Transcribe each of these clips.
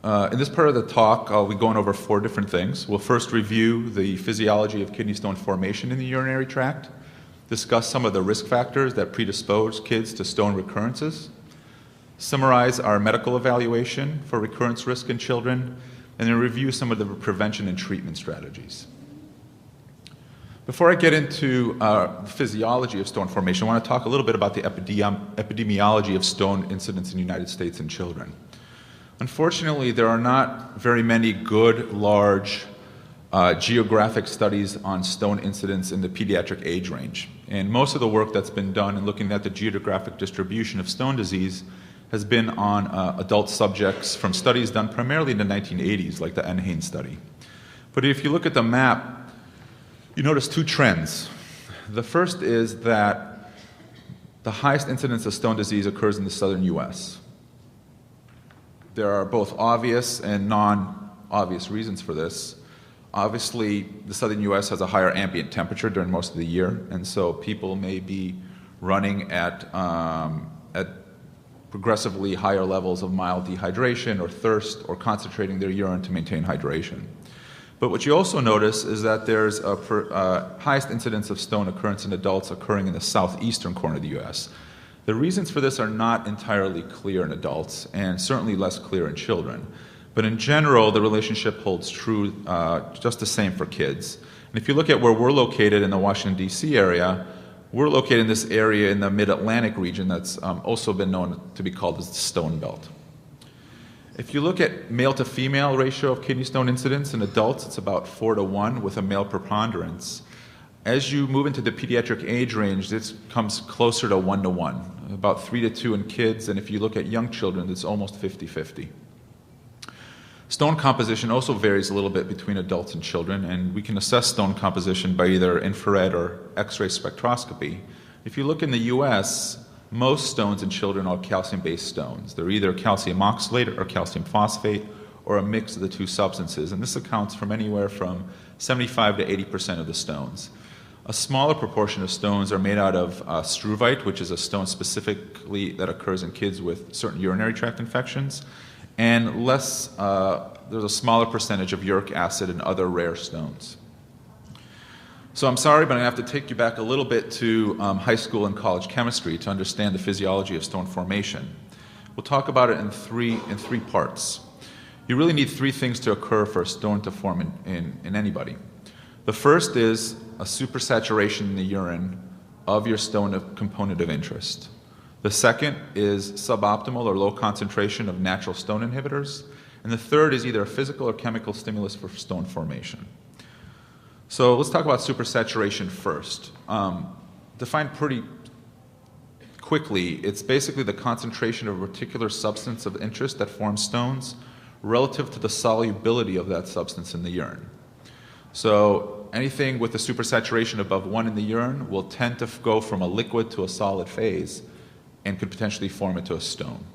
In this part of the talk, I'll be going over 4 different things. We'll first review the physiology of kidney stone formation in the urinary tract, discuss some of the risk factors that predispose kids to stone recurrences, summarize our medical evaluation for recurrence risk in children, and then review some of the prevention and treatment strategies. Before I get into the physiology of stone formation, I want to talk a little bit about the epidemiology of stone incidence in the United States in children. Unfortunately, there are not very many good, large, geographic studies on stone incidence in the pediatric age range. And most of the work that's been done in looking at the geographic distribution of stone disease has been on adult subjects from studies done primarily in the 1980s, like the NHANES study. But if you look at the map, you notice 2 trends. The first is that the highest incidence of stone disease occurs in the southern U.S. There are both obvious and non-obvious reasons for this. Obviously, the southern U.S. has a higher ambient temperature during most of the year, and so people may be running at progressively higher levels of mild dehydration or thirst or concentrating their urine to maintain hydration. But what you also notice is that there's a highest incidence of stone occurrence in adults occurring in the southeastern corner of the U.S. The reasons for this are not entirely clear in adults and certainly less clear in children. But in general, the relationship holds true just the same for kids. And if you look at where we're located in the Washington, D.C. area, we're located in this area in the mid-Atlantic region that's also been known to be called as the Stone Belt. If you look at male to female ratio of kidney stone incidence in adults, it's about 4-to-1 with a male preponderance. As you move into the pediatric age range, this comes closer to 1-to-1, about 3-to-2 in kids, and if you look at young children, it's almost 50-50. Stone composition also varies a little bit between adults and children, and we can assess stone composition by either infrared or X-ray spectroscopy. If you look in the U.S., most stones in children are calcium-based stones. They're either calcium oxalate or calcium phosphate or a mix of the 2 substances, and this accounts for anywhere from 75 to 80% of the stones. A smaller proportion of stones are made out of struvite, which is a stone specifically that occurs in kids with certain urinary tract infections, and there's a smaller percentage of uric acid and other rare stones. So I'm sorry, but I'm going to have to take you back a little bit to high school and college chemistry to understand the physiology of stone formation. We'll talk about it in three parts. You really need 3 things to occur for a stone to form in anybody. The first is a supersaturation in the urine of your stone component of interest. The second is suboptimal or low concentration of natural stone inhibitors. And the third is either a physical or chemical stimulus for stone formation. So let's talk about supersaturation first. Defined pretty quickly, it's basically the concentration of a particular substance of interest that forms stones relative to the solubility of that substance in the urine. So anything with a supersaturation above 1 in the urine will tend to go from a liquid to a solid phase and could potentially form into a stone.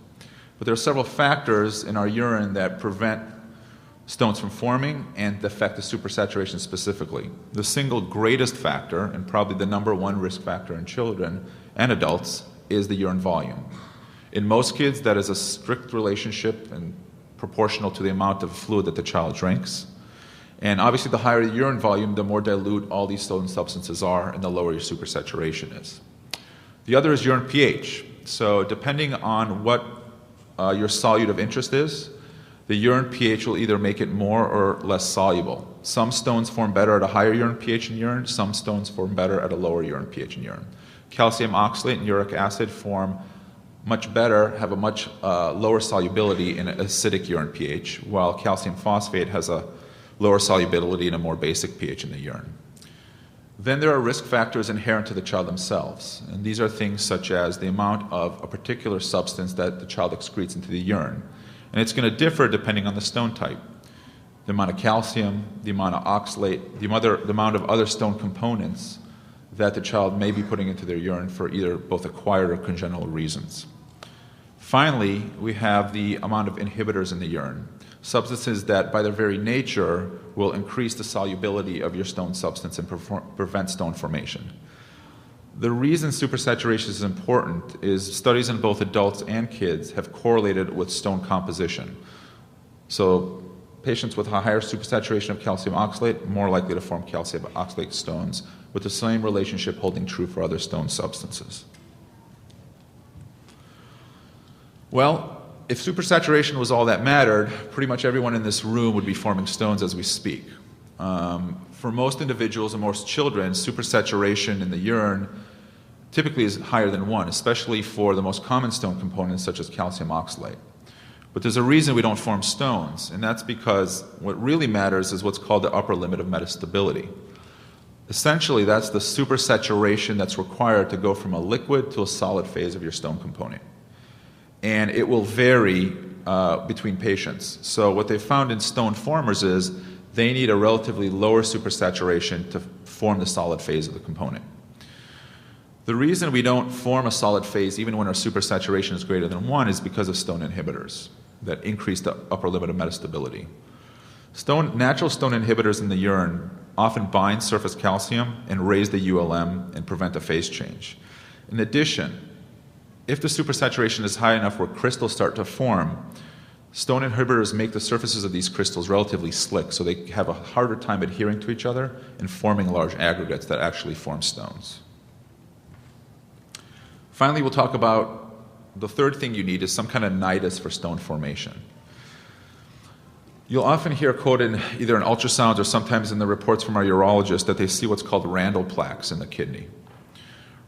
But there are several factors in our urine that prevent stones from forming and affect the supersaturation specifically. The single greatest factor, and probably the number 1 risk factor in children and adults, is the urine volume. In most kids, that is a strict relationship and proportional to the amount of fluid that the child drinks. And obviously, the higher the urine volume, the more dilute all these stone substances are, and the lower your supersaturation is. The other is urine pH. So depending on what your solute of interest is, the urine pH will either make it more or less soluble. Some stones form better at a higher urine pH in urine, some stones form better at a lower urine pH in urine. Calcium oxalate and uric acid form much better, have a much lower solubility in acidic urine pH, while calcium phosphate has a lower solubility and a more basic pH in the urine. Then there are risk factors inherent to the child themselves, and these are things such as the amount of a particular substance that the child excretes into the urine. And it's going to differ depending on the stone type. The amount of calcium, the amount of oxalate, the amount of other stone components that the child may be putting into their urine for either both acquired or congenital reasons. Finally, we have the amount of inhibitors in the urine, substances that by their very nature will increase the solubility of your stone substance and prevent stone formation. The reason supersaturation is important is studies in both adults and kids have correlated with stone composition. So patients with a higher supersaturation of calcium oxalate more likely to form calcium oxalate stones, with the same relationship holding true for other stone substances. Well, if supersaturation was all that mattered, pretty much everyone in this room would be forming stones as we speak. For most individuals and most children, supersaturation in the urine typically is higher than 1, especially for the most common stone components such as calcium oxalate. But there's a reason we don't form stones, and that's because what really matters is what's called the upper limit of metastability. Essentially, that's the supersaturation that's required to go from a liquid to a solid phase of your stone component. And it will vary between patients. So what they found in stone formers is they need a relatively lower supersaturation to form the solid phase of the component. The reason we don't form a solid phase even when our supersaturation is greater than 1 is because of stone inhibitors that increase the upper limit of metastability. Natural stone inhibitors in the urine often bind surface calcium and raise the ULM and prevent a phase change. In addition, if the supersaturation is high enough where crystals start to form, stone inhibitors make the surfaces of these crystals relatively slick, so they have a harder time adhering to each other and forming large aggregates that actually form stones. Finally, we'll talk about the third thing you need is some kind of nidus for stone formation. You'll often hear quoted either in ultrasounds or sometimes in the reports from our urologist that they see what's called Randle plaques in the kidney.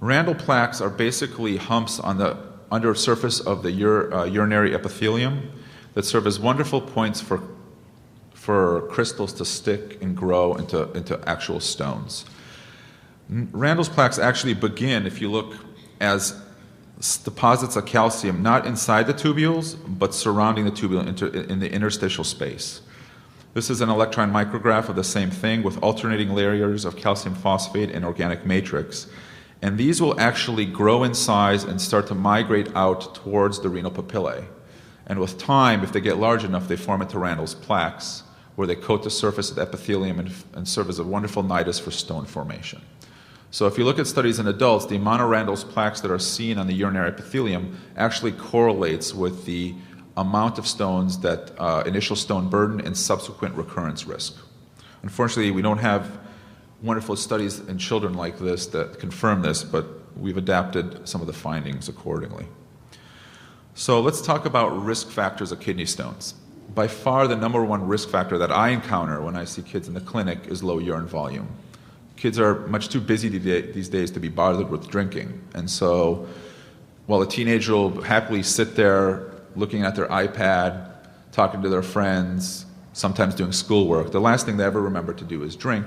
Randle plaques are basically humps on the under surface of the urinary epithelium that serve as wonderful points for crystals to stick and grow into actual stones. Randle's plaques actually begin, if you look, as deposits of calcium not inside the tubules but surrounding the tubule in the interstitial space. This is an electron micrograph of the same thing with alternating layers of calcium phosphate and organic matrix. And these will actually grow in size and start to migrate out towards the renal papillae. And with time, if they get large enough, they form into Randle's plaques, where they coat the surface of the epithelium and serve as a wonderful nidus for stone formation. So if you look at studies in adults, the amount of Randle's plaques that are seen on the urinary epithelium actually correlates with the amount of stones that initial stone burden and subsequent recurrence risk. Unfortunately, we don't have wonderful studies in children like this that confirm this, but we've adapted some of the findings accordingly. So let's talk about risk factors of kidney stones. By far, the number one risk factor that I encounter when I see kids in the clinic is low urine volume. Kids are much too busy these days to be bothered with drinking. And so while a teenager will happily sit there looking at their iPad, talking to their friends, sometimes doing schoolwork, the last thing they ever remember to do is drink.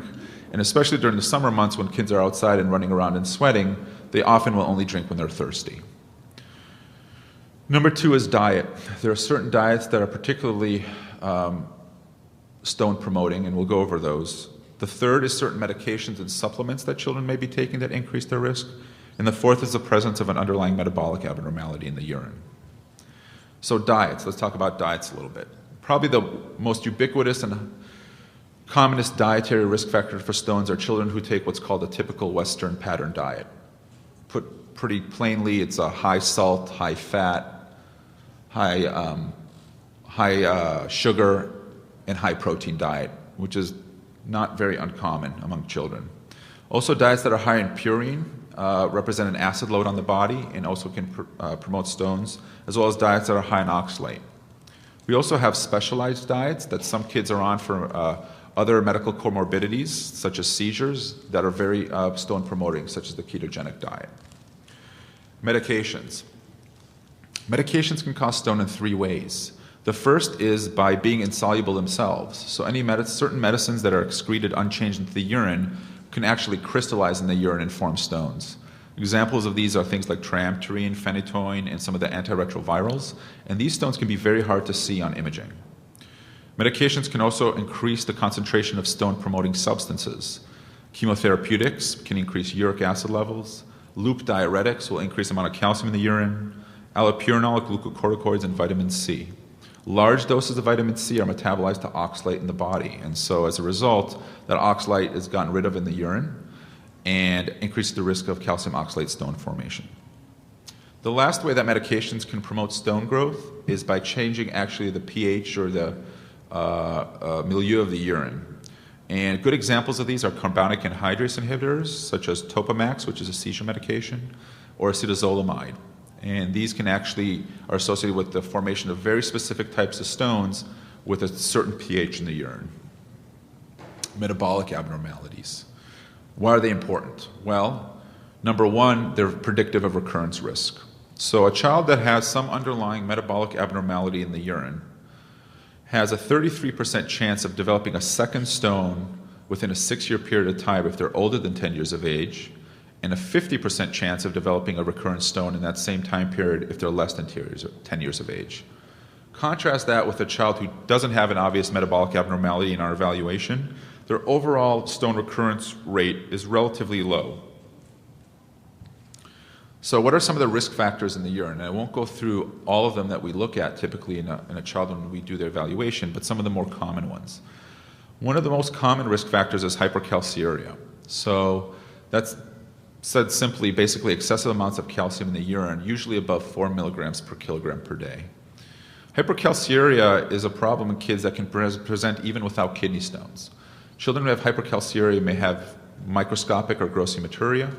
And especially during the summer months when kids are outside and running around and sweating, they often will only drink when they're thirsty. Number 2 is diet. There are certain diets that are particularly stone promoting, and we'll go over those. The third is certain medications and supplements that children may be taking that increase their risk. And the fourth is the presence of an underlying metabolic abnormality in the urine. So diets, let's talk about diets a little bit. Probably the most ubiquitous and commonest dietary risk factor for stones are children who take what's called a typical Western pattern diet. Put pretty plainly, it's a high salt, high fat, high sugar, and high protein diet, which is not very uncommon among children. Also, diets that are high in purine represent an acid load on the body and also can promote stones, as well as diets that are high in oxalate. We also have specialized diets that some kids are on for other medical comorbidities, such as seizures, that are very stone promoting, such as the ketogenic diet. Medications. Medications can cause stone in 3 ways. The first is by being insoluble themselves. So any certain medicines that are excreted unchanged into the urine can actually crystallize in the urine and form stones. Examples of these are things like triamterene, phenytoin, and some of the antiretrovirals, and these stones can be very hard to see on imaging. Medications can also increase the concentration of stone-promoting substances. Chemotherapeutics can increase uric acid levels. Loop diuretics will increase the amount of calcium in the urine. Allopurinol, glucocorticoids, and vitamin C. Large doses of vitamin C are metabolized to oxalate in the body, and so as a result, that oxalate is gotten rid of in the urine and increases the risk of calcium oxalate stone formation. The last way that medications can promote stone growth is by changing actually the pH or the milieu of the urine. And good examples of these are carbonic anhydrase inhibitors, such as Topamax, which is a seizure medication, or acetazolamide. And these can actually are associated with the formation of very specific types of stones with a certain pH in the urine. Metabolic abnormalities. Why are they important? Well, number one, they're predictive of recurrence risk. So a child that has some underlying metabolic abnormality in the urine has a 33% chance of developing a second stone within a 6-year period of time if they're older than 10 years of age, and a 50% chance of developing a recurrent stone in that same time period if they're less than 10 years of age. Contrast that with a child who doesn't have an obvious metabolic abnormality in our evaluation. Their overall stone recurrence rate is relatively low. So what are some of the risk factors in the urine? And I won't go through all of them that we look at typically in a child when we do their evaluation, but some of the more common ones. One of the most common risk factors is hypercalciuria. So that's said simply, basically excessive amounts of calcium in the urine, usually above 4 milligrams per kilogram per day. Hypercalciuria is a problem in kids that can present even without kidney stones. Children who have hypercalciuria may have microscopic or gross hematuria.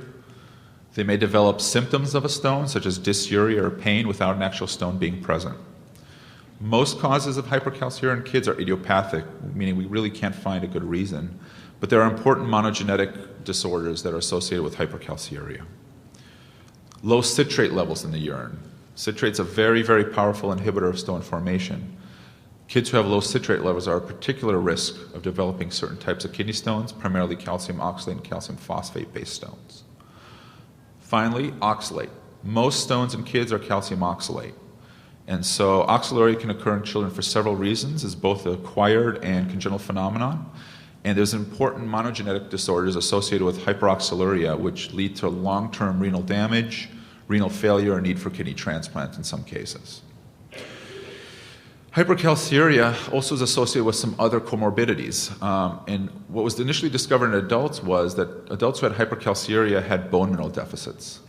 They may develop symptoms of a stone, such as dysuria or pain, without an actual stone being present. Most causes of hypercalciuria in kids are idiopathic, meaning we really can't find a good reason. But there are important monogenetic disorders that are associated with hypercalciuria. Low citrate levels in the urine. Citrate's a very, very powerful inhibitor of stone formation. Kids who have low citrate levels are at particular risk of developing certain types of kidney stones, primarily calcium oxalate and calcium phosphate-based stones. Finally, oxalate. Most stones in kids are calcium oxalate. And so oxaluria can occur in children for several reasons. It's both an acquired and congenital phenomenon. And there's important monogenetic disorders associated with hyperoxaluria, which lead to long-term renal damage, renal failure, and need for kidney transplant in some cases. Hypercalciuria also is associated with some other comorbidities. And what was initially discovered in adults was that adults who had hypercalciuria had bone mineral deficits.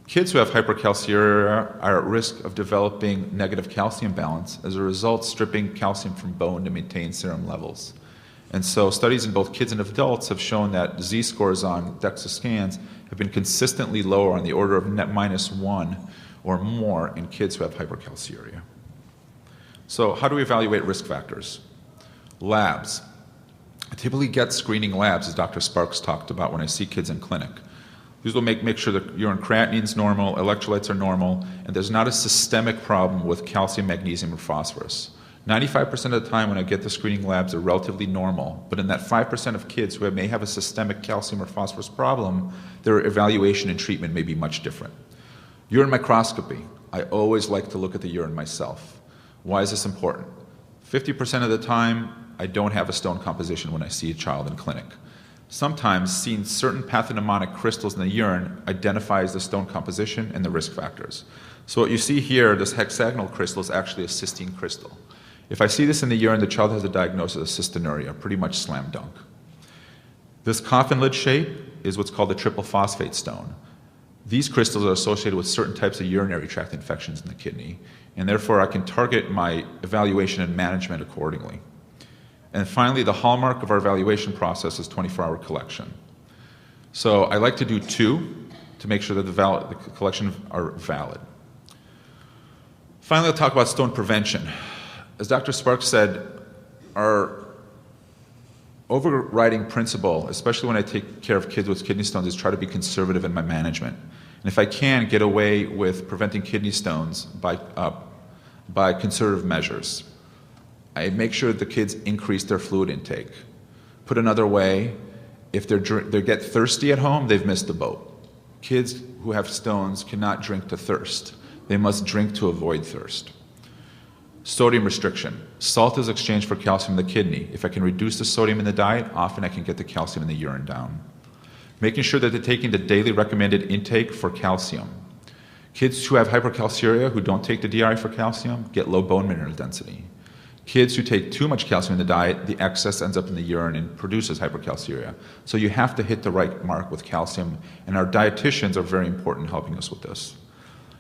Kids who have hypercalciuria are at risk of developing negative calcium balance, as a result stripping calcium from bone to maintain serum levels. And so studies in both kids and adults have shown that Z-scores on DEXA scans have been consistently lower, on the order of net -1 or more in kids who have hypercalciuria. So how do we evaluate risk factors? Labs. I typically get screening labs, as Dr. Sparks talked about, when I see kids in clinic. These will make sure that urine creatinine is normal, electrolytes are normal, and there's not a systemic problem with calcium, magnesium, or phosphorus. 95% of the time when I get the screening labs, they're relatively normal, but in that 5% of kids who may have a systemic calcium or phosphorus problem, their evaluation and treatment may be much different. Urine microscopy. I always like to look at the urine myself. Why is this important? 50% of the time, I don't have a stone composition when I see a child in clinic. Sometimes seeing certain pathognomonic crystals in the urine identifies the stone composition and the risk factors. So what you see here, this hexagonal crystal is actually a cystine crystal. If I see this in the urine, the child has a diagnosis of cystinuria, pretty much slam dunk. This coffin lid shape is what's called a triple phosphate stone. These crystals are associated with certain types of urinary tract infections in the kidney, and therefore I can target my evaluation and management accordingly. And finally, the hallmark of our evaluation process is 24-hour collection. So I like to do 2 to make sure that the collection are valid. Finally, I'll talk about stone prevention. As Dr. Sparks said, our overriding principle, especially when I take care of kids with kidney stones, is try to be conservative in my management. And if I can, get away with preventing kidney stones by conservative measures. I make sure that the kids increase their fluid intake. Put another way, if they get thirsty at home, they've missed the boat. Kids who have stones cannot drink to thirst. They must drink to avoid thirst. Sodium restriction. Salt is exchanged for calcium in the kidney. If I can reduce the sodium in the diet, often I can get the calcium in the urine down. Making sure that they're taking the daily recommended intake for calcium. Kids who have hypercalciuria who don't take the DI for calcium get low bone mineral density. Kids who take too much calcium in the diet, the excess ends up in the urine and produces hypercalciuria. So you have to hit the right mark with calcium, and our dietitians are very important in helping us with this.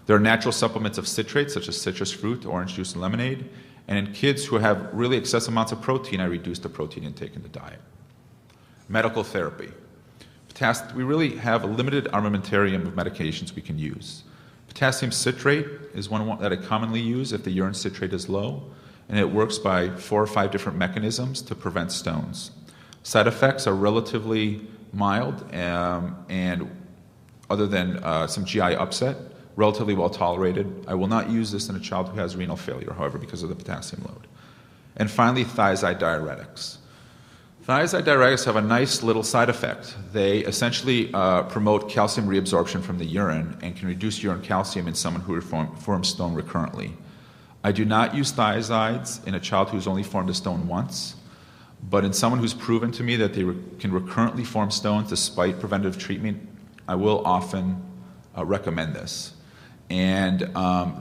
There are natural supplements of citrates, such as citrus fruit, orange juice, and lemonade, And in kids who have really excessive amounts of protein, I reduce the protein intake in the diet. Medical therapy. We really have a limited armamentarium of medications we can use. Potassium citrate is one that I commonly use if the urine citrate is low, and it works by 4 or 5 different mechanisms to prevent stones. Side effects are relatively mild, and other than some GI upset, relatively well tolerated. I will not use this in a child who has renal failure, however, because of the potassium load. And finally, thiazide diuretics. Thiazide diuretics have a nice little side effect. They essentially promote calcium reabsorption from the urine and can reduce urine calcium in someone who forms stone recurrently. I do not use thiazides in a child who's only formed a stone once, but in someone who's proven to me that they can recurrently form stones despite preventative treatment, I will often recommend this. And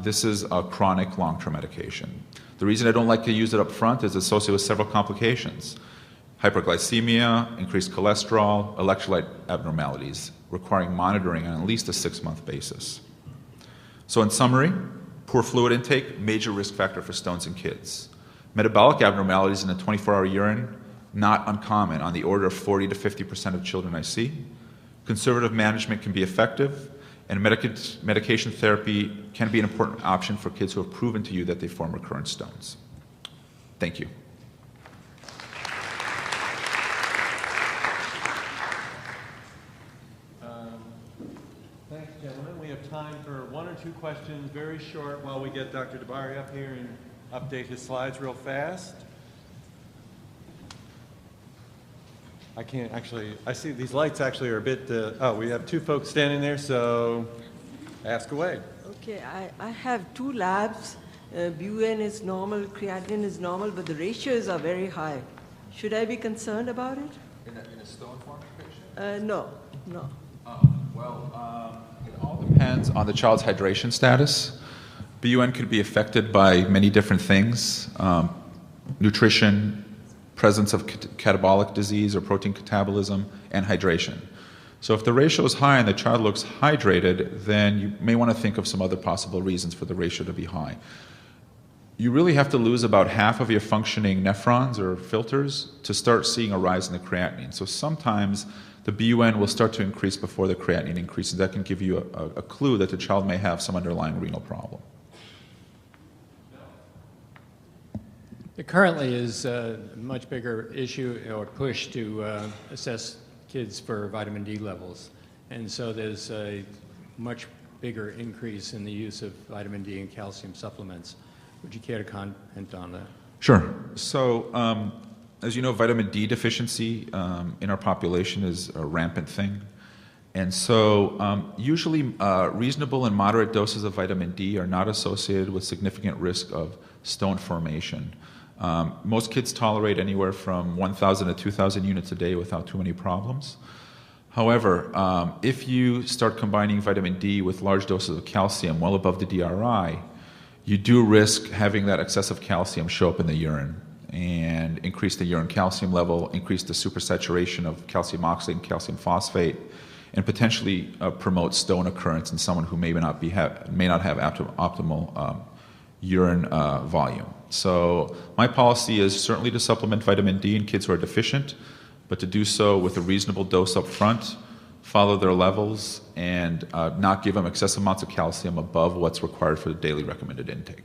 this is a chronic long-term medication. The reason I don't like to use it up front is associated with several complications. Hyperglycemia, increased cholesterol, electrolyte abnormalities, requiring monitoring on at least a 6-month basis. So in summary, poor fluid intake, major risk factor for stones in kids. Metabolic abnormalities in the 24-hour urine, not uncommon, on the order of 40 to 50% of children I see. Conservative management can be effective, and medication therapy can be an important option for kids who have proven to you that they form recurrent stones. Thank you. Thanks, gentlemen. We have time for 1 or 2 questions, very short, while we get Dr. Dabari up here and update his slides real fast. I can't actually, I see these lights actually are a bit, we have 2 folks standing there, so ask away. Okay, I have 2 labs. BUN is normal, creatinine is normal, but the ratios are very high. Should I be concerned about it? In a stone form patient? No. It all depends on the child's hydration status. BUN could be affected by many different things, nutrition, presence of catabolic disease or protein catabolism, and hydration. So if the ratio is high and the child looks hydrated, then you may want to think of some other possible reasons for the ratio to be high. You really have to lose about half of your functioning nephrons or filters to start seeing a rise in the creatinine. So sometimes the BUN will start to increase before the creatinine increases. That can give you a clue that the child may have some underlying renal problem. It currently is a much bigger issue or push to assess kids for vitamin D levels. And so there's a much bigger increase in the use of vitamin D and calcium supplements. Would you care to comment on that? Sure. So, as you know, vitamin D deficiency in our population is a rampant thing. And so usually reasonable and moderate doses of vitamin D are not associated with significant risk of stone formation. Most kids tolerate anywhere from 1,000 to 2,000 units a day without too many problems. However, if you start combining vitamin D with large doses of calcium well above the DRI, you do risk having that excessive calcium show up in the urine and increase the urine calcium level, increase the supersaturation of calcium oxalate and calcium phosphate, and potentially promote stone occurrence in someone who may not have optimal urine volume. So my policy is certainly to supplement vitamin D in kids who are deficient, but to do so with a reasonable dose up front, follow their levels, and not give them excessive amounts of calcium above what's required for the daily recommended intake.